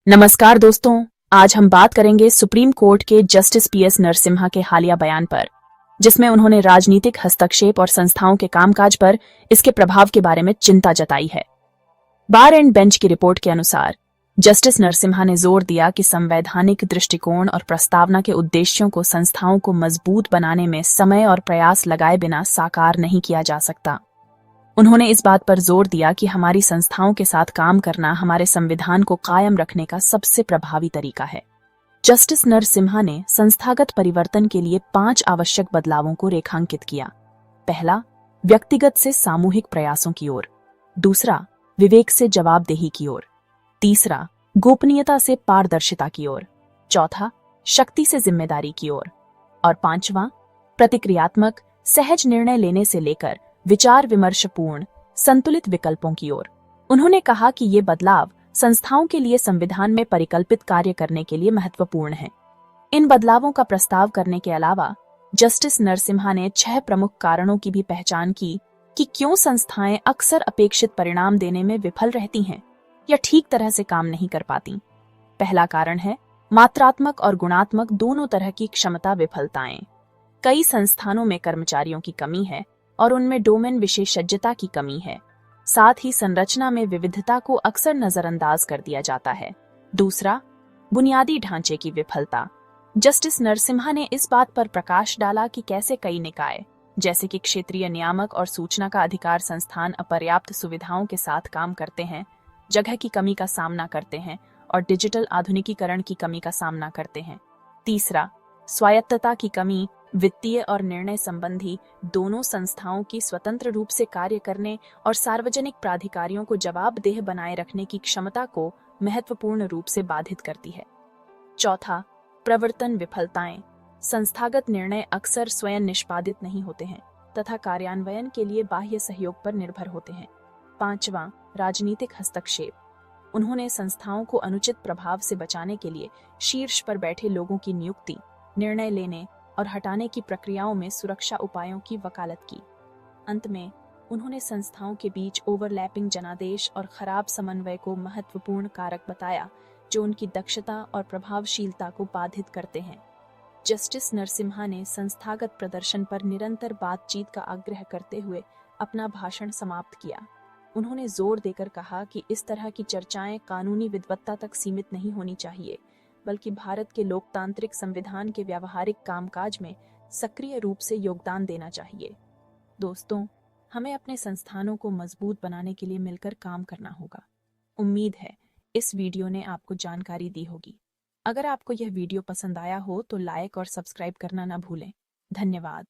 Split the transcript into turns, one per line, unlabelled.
नमस्कार दोस्तों, आज हम बात करेंगे सुप्रीम कोर्ट के जस्टिस पीएस नरसिम्हा के हालिया बयान पर, जिसमें उन्होंने राजनीतिक हस्तक्षेप और संस्थाओं के कामकाज पर इसके प्रभाव के बारे में चिंता जताई है। बार एंड बेंच की रिपोर्ट के अनुसार जस्टिस नरसिम्हा ने जोर दिया कि संवैधानिक दृष्टिकोण और प्रस्तावना के उद्देश्यों को संस्थाओं को मजबूत बनाने में समय और प्रयास लगाए बिना साकार नहीं किया जा सकता। उन्होंने इस बात पर जोर दिया कि हमारी संस्थाओं के साथ काम करना हमारे संविधान को कायम रखने का सबसे प्रभावी तरीका है। जस्टिस नरसिम्हा ने संस्थागत परिवर्तन के लिए 5 आवश्यक बदलावों को रेखांकित किया। पहला, व्यक्तिगत से सामूहिक प्रयासों की ओर। दूसरा, विवेक से जवाबदेही की ओर। तीसरा, गोपनीयता से पारदर्शिता की ओर। चौथा, शक्ति से जिम्मेदारी की ओर। और पांचवां, प्रतिक्रियात्मक सहज निर्णय लेने से लेकर विचार विमर्शपूर्ण संतुलित विकल्पों की ओर। उन्होंने कहा कि ये बदलाव संस्थाओं के लिए संविधान में परिकल्पित कार्य करने के लिए महत्वपूर्ण हैं। इन बदलावों का प्रस्ताव करने के अलावा जस्टिस नरसिम्हा ने 6 प्रमुख कारणों की भी पहचान की कि क्यों संस्थाएं अक्सर अपेक्षित परिणाम देने में विफल रहती हैं या ठीक तरह से काम नहीं कर पाती। पहला कारण है मात्रात्मक और गुणात्मक दोनों तरह की क्षमता विफलताएं। कई संस्थानों में कर्मचारियों की कमी है और उनमें डोमेन विशेषज्ञता की कमी है। साथ ही संरचना में विविधता को अक्सर नजरअंदाज कर दिया जाता है। दूसरा, बुनियादी ढांचे की विफलता। जस्टिस नरसिम्हा ने इस बात पर प्रकाश डाला कि कैसे कई निकाय, जैसे कि क्षेत्रीय नियामक और सूचना का अधिकार संस्थान, अपर्याप्त सुविधाओं के साथ काम करते हैं, जगह की कमी का सामना करते हैं और डिजिटल आधुनिकीकरण की कमी का सामना करते हैं। तीसरा, स्वायत्तता की कमी। वित्तीय और निर्णय संबंधी दोनों संस्थाओं की स्वतंत्र रूप से कार्य करने और सार्वजनिक प्राधिकारियों को जवाबदेह बनाए रखने की क्षमता को महत्वपूर्ण रूप से बाधित करती है। चौथा, प्रवर्तन विफलताएं। संस्थागत निर्णय अक्सर स्वयं निष्पादित नहीं होते हैं तथा कार्यान्वयन के लिए बाह्य सहयोग पर निर्भर होते हैं। पांचवां, राजनीतिक हस्तक्षेप। उन्होंने संस्थाओं को अनुचित प्रभाव से बचाने के लिए शीर्ष पर बैठे लोगों की नियुक्ति, निर्णय लेने और हटाने की प्रक्रियाओं में सुरक्षा उपायों की वकालत की। अंत में उन्होंने संस्थाओं के बीच ओवरलैपिंग जनादेश और खराब समन्वय को महत्वपूर्ण कारक बताया, जो उनकी दक्षता और प्रभावशीलता को बाधित करते हैं। जस्टिस नरसिम्हा ने संस्थागत प्रदर्शन पर निरंतर बातचीत का आग्रह करते हुए अपना भाषण समाप्त किया। उन्होंने जोर देकर कहा कि इस तरह की चर्चाएं कानूनी विद्वत्ता तक सीमित नहीं होनी चाहिए, बल्कि भारत के लोकतांत्रिक संविधान के व्यावहारिक कामकाज में सक्रिय रूप से योगदान देना चाहिए। दोस्तों, हमें अपने संस्थानों को मजबूत बनाने के लिए मिलकर काम करना होगा। उम्मीद है इस वीडियो ने आपको जानकारी दी होगी। अगर आपको यह वीडियो पसंद आया हो तो लाइक और सब्सक्राइब करना न भूलें। धन्यवाद।